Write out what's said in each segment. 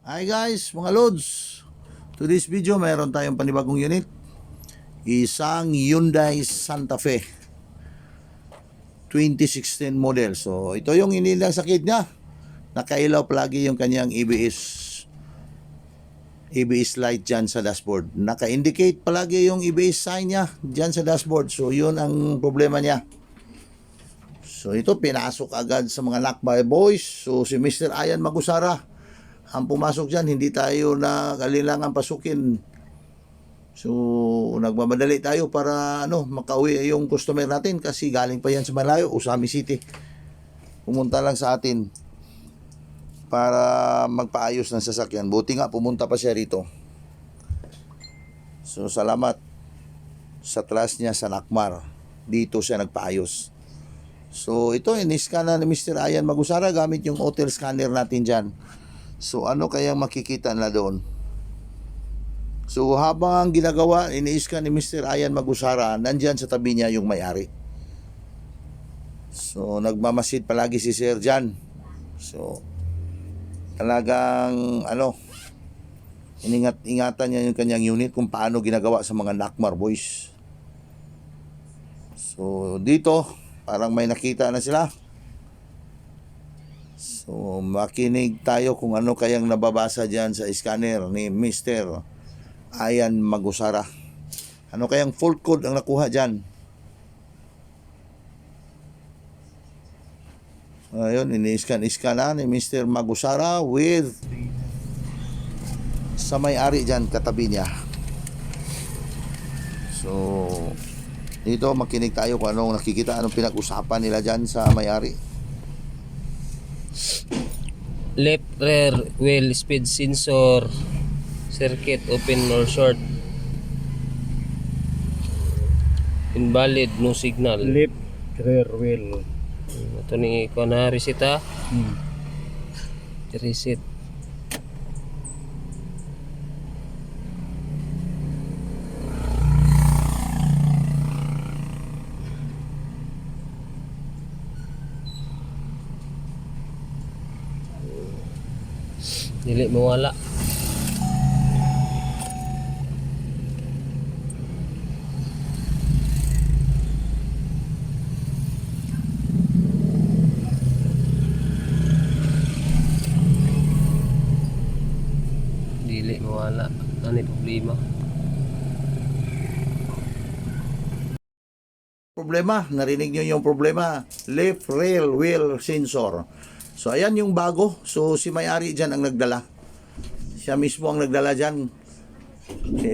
Hi guys, mga loads. To this video, mayroon tayong panibagong unit. Isang Hyundai Santa Fe 2016 model. So, ito yung inilang sakit niya. Nakailaw palagi yung kanyang ABS light dyan sa dashboard. Naka-indicate palagi yung ABS sign niya dyan sa dashboard. So, yun ang problema niya. So, ito pinasok agad sa mga lakbay boys. So, si Mr. Ayan Magusara ang pumasok dyan, hindi tayo na kailangan pasukin. So, nagmamadali tayo para makauwi yung customer natin kasi galing pa yan sa malayo, Usami City. Pumunta lang sa atin para magpaayos ng sasakyan. Buti nga pumunta pa siya rito. So, salamat sa trust niya sa Nakmar. Dito siya nagpaayos. So, ito in-scan na ni Mr. Ayan Magusara gamit yung hotel scanner natin dyan. So, ano kayang makikita na doon? So, habang ginagawa, ini-scan ni Mr. Ayan Magusara, nandyan sa tabi niya yung may-ari. So, nagmamasid palagi si Sir Jan. So, talagang, iningat-ingatan niya yung kanyang unit kung paano ginagawa sa mga Nakmar boys. So, dito, parang may nakita na sila. So, makinig tayo kung ano kayang nababasa dyan sa scanner ni Mr. Ayan Magusara. Ano kayang fault code ang nakuha dyan? Ayun, ini-scan na ni Mr. Magusara with sa may-ari dyan, katabi niya. So, dito makinig tayo kung anong nakikita, anong pinag-usapan nila dyan sa may-ari. Left rear wheel speed sensor circuit open or short, invalid, no signal. Left rear wheel. Ito ni ko na resita. Reset. Dili mawala. Dili mawala. Ano problema? Problema, narinig nyo yung problema, left rear wheel sensor. So ayan yung bago. So si may-ari dyan ang nagdala. Siya mismo ang nagdala dyan.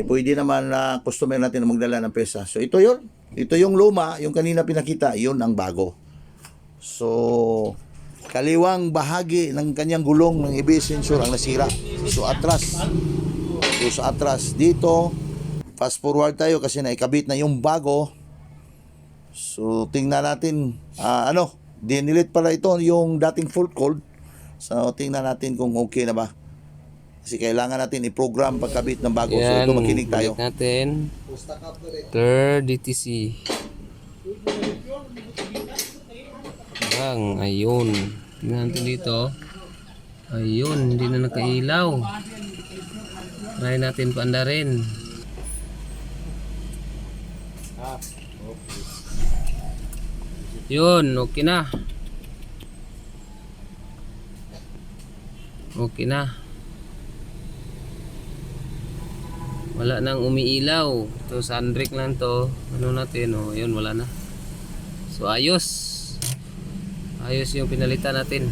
Pwede naman na customer natin na magdala ng pesa. So ito yun. Ito yung luma, yung kanina pinakita, yun ang bago. So kaliwang bahagi ng kanyang gulong ng ABS sensor ang nasira. So atras. So sa atras dito, fast forward tayo kasi naikabit na yung bago. So tingnan natin dinilit pala ito yung dating fault code. So tingnan natin kung okay na ba. Kasi kailangan natin i-program pagkabit ng bago. So ito makinig tayo. Balik natin. Third DTC. Ayun. Tingnan natin dito. Ayun, hindi na nakailaw. Try natin paandarin. Yun, okay na. Okay na. Wala nang umiilaw. Ito sunbreak lang to. Ano natin, yun, wala na. So ayos. Ayos yung pinalitan natin.